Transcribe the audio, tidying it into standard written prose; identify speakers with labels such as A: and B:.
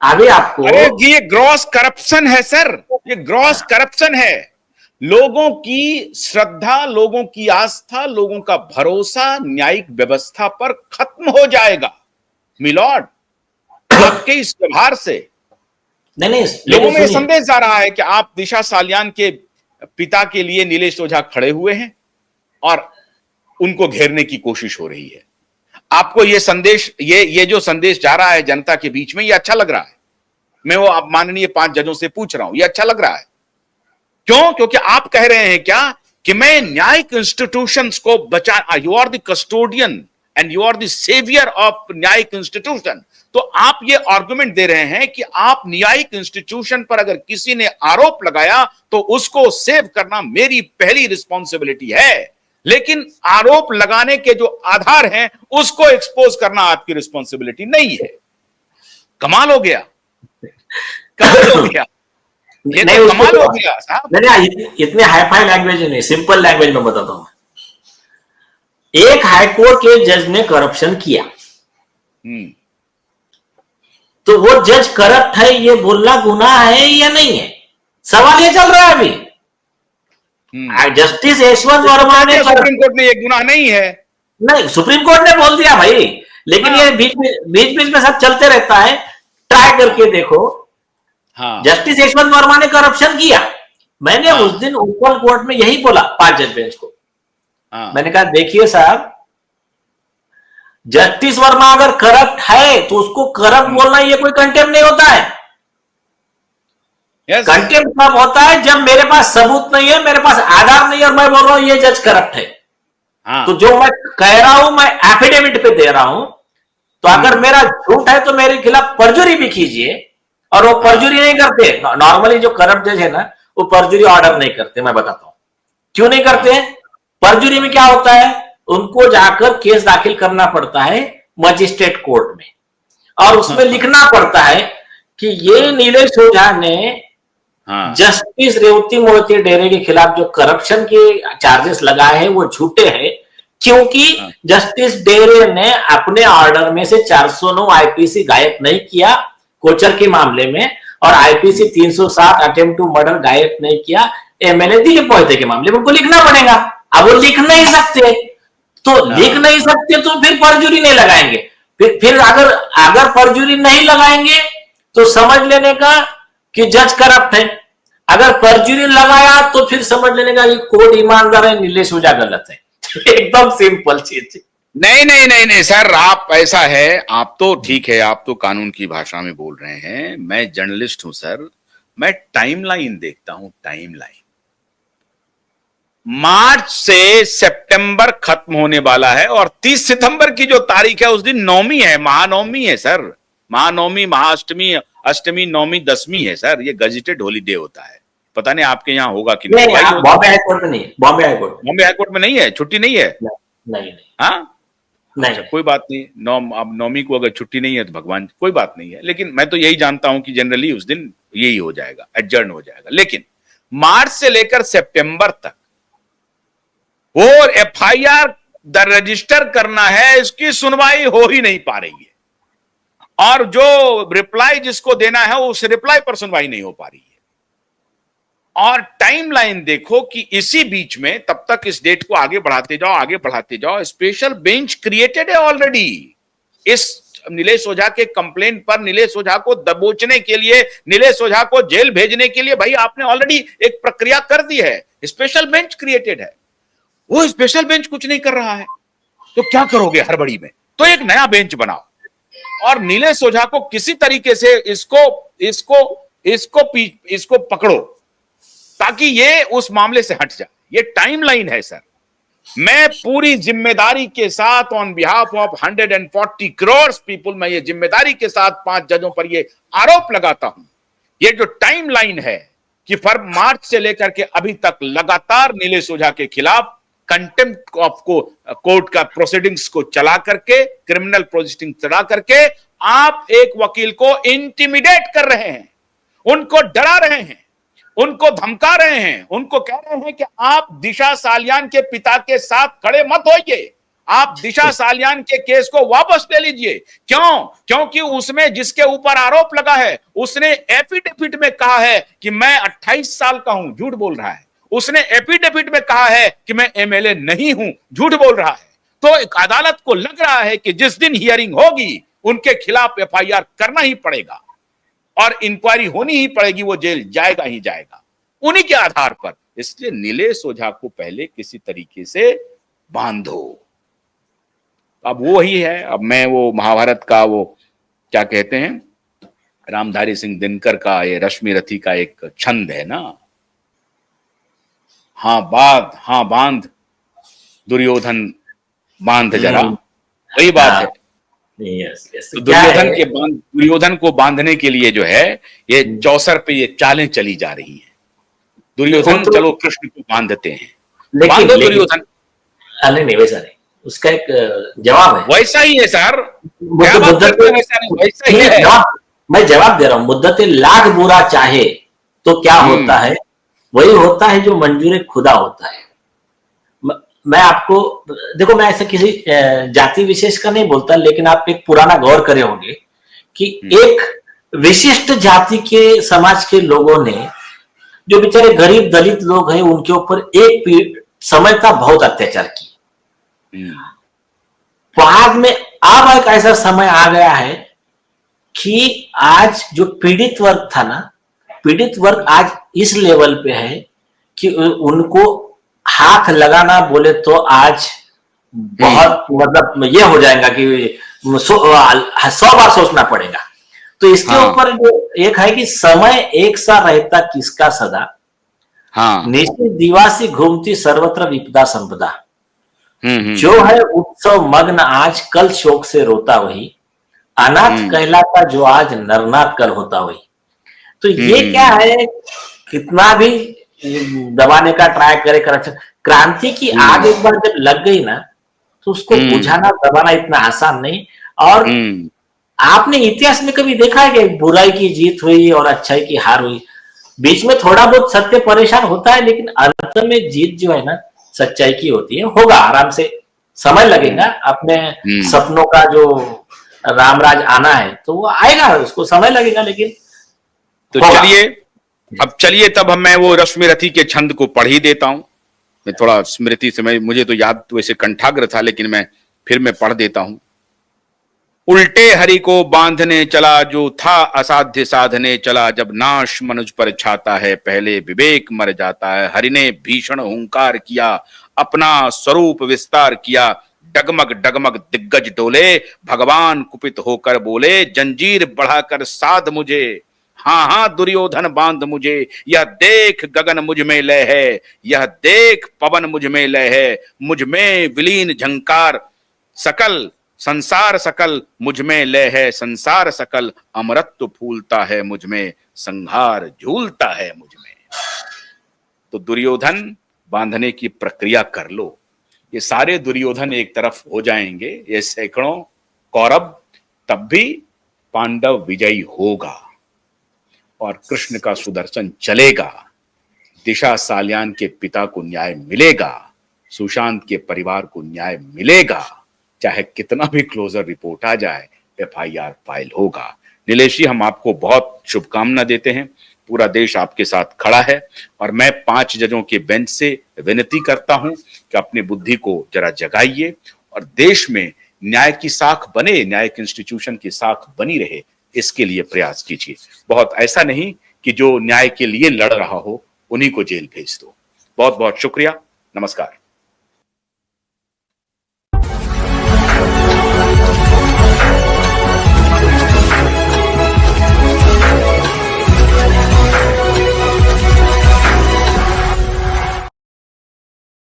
A: अभी आपको,
B: अरे ये ग्रॉस करप्शन है सर, ये ग्रॉस करप्शन है। लोगों की श्रद्धा, लोगों की आस्था, लोगों का भरोसा न्यायिक व्यवस्था पर खत्म हो जाएगा मिलॉर्ड, आपके इस व्यवहार से।
A: नहीं नहीं,
B: लोगों
A: लेकिन
B: में यह
A: सुनिए,
B: संदेश जा रहा है कि आप दिशा सालियान के पिता के लिए नीलेश ओझा खड़े हुए हैं और उनको घेरने की कोशिश हो रही है। आपको यह संदेश, ये जो संदेश जा रहा है जनता के बीच में, ये अच्छा लग रहा है? मैं वो आप माननीय 5 जजों से पूछ रहा हूं, ये अच्छा लग रहा है? क्यों? क्योंकि आप कह रहे हैं क्या कि मैं न्यायिक इंस्टीट्यूशंस को बचा, you are the custodian and you are the saviour of न्यायिक इंस्टीट्यूशन। तो आप ये आर्गुमेंट दे रहे हैं कि आप न्यायिक इंस्टीट्यूशन पर अगर किसी ने आरोप लगाया तो उसको सेव करना मेरी पहली रिस्पॉन्सिबिलिटी है, लेकिन आरोप लगाने के जो आधार हैं उसको एक्सपोज करना आपकी रिस्पॉन्सिबिलिटी नहीं है। कमाल हो गया, कमाल हो गया, ये
A: नहीं
B: तो
A: उसको
B: कमाल
A: तो,
B: हो गया साहब।
A: नहीं इतने हाईफाई लैंग्वेज नहीं, सिंपल लैंग्वेज में बताता हूं। एक हाईकोर्ट के जज ने करप्शन किया, तो वो जज करप्ट है ये बोलना गुनाह है या नहीं है? सवाल ये चल रहा है अभी। जस्टिस यशवंत वर्मा ने,
B: सुप्रीम कोर्ट ने ये गुनाह नहीं है।
A: नहीं, सुप्रीम कोर्ट ने बोल दिया भाई, लेकिन ये बीच बीच में सब चलते रहता है। ट्राई करके देखो। जस्टिस यशवंत वर्मा ने करप्शन किया, मैंने उस दिन ओपन कोर्ट में यही बोला 5 जज बेंच को। मैंने कहा देखिए साहब, जस्टिस वर्मा अगर करप्ट है तो उसको करप्ट बोलना ये कोई कंटेम्प्ट नहीं होता है। कंटेम्प्ट कब होता है? जब मेरे पास सबूत नहीं है, मेरे पास आधार नहीं है और मैं बोल रहा हूं ये जज करप्ट है। तो जो मैं कह रहा हूं मैं एफिडेविट पे दे रहा हूं, तो अगर मेरा झूठ है तो मेरे खिलाफ परजुरी भी कीजिए, और वो परजुरी नहीं करते। नॉर्मली जो करप्ट जज है ना, वो परजुरी ऑर्डर नहीं करते। मैं बताता हूं क्यों नहीं करते हैं। परजुरी में क्या होता है, उनको जाकर केस दाखिल करना पड़ता है मजिस्ट्रेट कोर्ट में, और उसमें लिखना पड़ता है कि ये नीलेश ओझा ने जस्टिस रेवती मोहिते डेरे के खिलाफ जो करप्शन के चार्जेस लगाए हैं वो झूठे हैं, क्योंकि जस्टिस डेरे ने अपने ऑर्डर में से 409 आईपीसी गायब नहीं किया कोचर के मामले में, और आईपीसी 307 अटेम्प्ट टू मर्डर गायब नहीं किया एमएलए दिलीप मोहिते के मामले में। उनको लिखना पड़ेगा। अब वो लिख नहीं सकते, तो लिख नहीं सकते तो फिर परजुरी नहीं लगाएंगे। फिर अगर परजुरी नहीं लगाएंगे तो समझ लेने का कि जज करप्ट है। अगर परजुरी लगाया तो फिर समझ लेने का कि कोर्ट ईमानदार है, नीलेश ओझा गलत है। एकदम सिंपल चीज।
B: नहीं नहीं नहीं नहीं सर, आप ऐसा है, आप तो ठीक है, आप तो कानून की भाषा में बोल रहे हैं, मैं जर्नलिस्ट हूं सर, मैं टाइमलाइन देखता हूं, टाइमलाइन। मार्च से सितंबर खत्म होने वाला है और 30 सितंबर की जो तारीख है उस दिन नवमी है, महानवमी है सर। महानवमी, महाअष्टमी, अष्टमी, नवमी, दसवीं है सर। ये गजेटेड हॉलीडे होता है। पता नहीं आपके यहाँ होगा कि नहीं।
A: बॉम्बे हाईकोर्ट में नहीं है। बॉम्बे
B: हाईकोर्ट में नहीं है, छुट्टी नहीं है।
A: नहीं।
B: हाँ
A: नहीं,
B: अच्छा, कोई बात नहीं। अब नवमी को अगर छुट्टी नहीं है तो भगवान, कोई बात नहीं है। लेकिन मैं तो यही जानता हूं कि जनरली उस दिन यही हो जाएगा, एडजर्न हो जाएगा। लेकिन मार्च से लेकर सितंबर तक वो एफआईआर रजिस्टर करना है, इसकी सुनवाई हो ही नहीं पा रही है, और जो रिप्लाई जिसको देना है उस रिप्लाई पर सुनवाई नहीं हो पा रही है। और टाइमलाइन देखो कि इसी बीच में तब तक इस डेट को आगे बढ़ाते जाओ, आगे बढ़ाते जाओ। स्पेशल बेंच क्रिएटेड है ऑलरेडी इस नीलेश ओझा के कंप्लेंट पर। नीलेश ओझा को दबोचने के लिए, नीलेश ओझा को जेल भेजने के लिए भाई आपने ऑलरेडी एक प्रक्रिया कर दी है। स्पेशल बेंच क्रिएटेड है, वो स्पेशल बेंच कुछ नहीं कर रहा है, तो क्या करोगे हड़बड़ी में? तो एक नया बेंच बनाओ और नीलेश ओझा को किसी तरीके से इसको पकड़ो ताकि ये उस मामले से हट जाए। ये टाइमलाइन है सर। मैं पूरी जिम्मेदारी के साथ on behalf of 140 crore people, मैं ये जिम्मेदारी के साथ 5 जजों पर ये आरोप लगाता हूं। ये जो टाइमलाइन है कि मार्च से लेकर के अभी तक लगातार नीलेश ओझा के खिलाफ कंटेम्प्ट ऑफ कोर्ट का प्रोसीडिंग्स को चला करके, क्रिमिनल प्रोसीडिंग चला करके आप एक वकील को इंटिमिडेट कर रहे हैं, उनको डरा रहे हैं, उनको धमका रहे हैं, उनको कह रहे हैं कि आप दिशा सालियान के पिता के साथ खड़े मत होइए, आप दिशा सालियान के केस को वापस ले लीजिए। क्यों? क्योंकि उसमें जिसके ऊपर आरोप लगा है उसने एफिडेविट में कहा है कि मैं 28 साल का हूं, झूठ बोल रहा है। उसने एफिडेविट में कहा है कि मैं एमएलए नहीं हूं, झूठ बोल रहा है। तो एक अदालत को लग रहा है कि जिस दिन हियरिंग होगी उनके खिलाफ एफआईआर करना ही पड़ेगा और इंक्वायरी होनी ही पड़ेगी, वो जेल जाएगा ही जाएगा उन्हीं के आधार पर। इसलिए नीलेश ओझा को पहले किसी तरीके से बांधो। अब वो ही है, अब मैं वो महाभारत का वो क्या कहते हैं, रामधारी सिंह दिनकर का ये रश्मि रथी का एक छंद है ना, हाँ बांध दुर्योधन बांध जरा, वही बात है। तो दुर्योधन को बांधने के लिए जो है ये चौसर पे ये चालें चली जा रही हैं। दुर्योधन चलो कृष्ण को बांधते हैं, बांधो दुर्योधन।
A: नहीं वैसा नहीं, उसका एक जवाब है।
B: वैसा ही है सर,
A: वैसा ही है। मैं जवाब दे रहा हूँ, मुद्दत लाख बुरा चाहे तो क्या होता है, वही होता है जो मंजूर खुदा होता है। मैं आपको देखो, मैं ऐसे किसी जाति विशेष का नहीं बोलता, लेकिन आप एक पुराना गौर करे होंगे कि एक विशिष्ट जाति के समाज के लोगों ने, जो बेचारे गरीब दलित लोग हैं, उनके ऊपर एक समय था बहुत अत्याचार किए। बाद में अब एक ऐसा समय आ गया है कि आज जो पीड़ित वर्ग था ना, पीड़ित वर्ग आज इस लेवल पे है कि उनको हाथ लगाना बोले तो आज बहुत मतलब ये हो जाएगा कि 100 बार सोचना पड़ेगा। तो इसके ऊपर जो एक है कि समय एक सा रहता किसका सदा, निश्चित दिवासी घूमती सर्वत्र विपदा संपदा। जो है उत्सव मग्न आज, कल शोक से रोता वही, अनाथ कहलाता जो आज नरनाथ कल होता वही। तो ये क्या है, कितना भी दबाने का ट्राई करे करप्शन, क्रांति की आग एक बार जब लग गई ना तो उसको बुझाना दबाना इतना आसान नहीं। और आपने इतिहास में कभी देखा है कि बुराई की जीत हुई और अच्छाई की हार हुई? बीच में थोड़ा बहुत सत्य परेशान होता है, लेकिन अंत में जीत जो है ना सच्चाई की होती है। होगा, आराम से समय लगेगा, अपने सपनों का जो रामराज आना है तो वो आएगा, उसको समय लगेगा, लेकिन
B: तो चलिए तब मैं वो रश्मि रथी के छंद को पढ़ ही देता हूं। मैं थोड़ा स्मृति से, मुझे तो याद तो वैसे कंठाग्र था, लेकिन मैं पढ़ देता हूं। उल्टे हरि को बांधने चला, जो था असाध्य साधने चला। जब नाश मनुज पर छाता है, पहले विवेक मर जाता है। हरि ने भीषण हुंकार किया, अपना स्वरूप विस्तार किया। डगमग डगमग दिग्गज डोले, भगवान कुपित होकर बोले, जंजीर बढ़ाकर साध मुझे, हाँ दुर्योधन बांध मुझे। यह देख गगन मुझ में लय है, यह देख पवन मुझ में लय है। मुझ में विलीन झंकार सकल, संसार सकल मुझ में लय है। संसार सकल अमरत्व फूलता है मुझ में, संहार झूलता है मुझ में। तो दुर्योधन बांधने की प्रक्रिया कर लो, ये सारे दुर्योधन एक तरफ हो जाएंगे, ये सैकड़ों कौरव, तब भी पांडव विजयी होगा और कृष्ण का सुदर्शन चलेगा। दिशा सालियान के पिता को न्याय मिलेगा, सुशांत के परिवार को न्याय मिलेगा। चाहे कितना भी क्लोजर रिपोर्ट आ जाए, एफआईआर फाइल होगा। नीलेश जी, हम आपको बहुत शुभकामना देते हैं, पूरा देश आपके साथ खड़ा है। और मैं 5 जजों के बेंच से विनती करता हूं कि अपनी बुद्धि को जरा जगाइए और देश में न्याय की साख बने, न्यायिक इंस्टीट्यूशन की साख बनी रहे, इसके लिए प्रयास कीजिए। बहुत ऐसा नहीं कि जो न्याय के लिए लड़ रहा हो उन्हीं को जेल भेज दो। बहुत बहुत शुक्रिया, नमस्कार।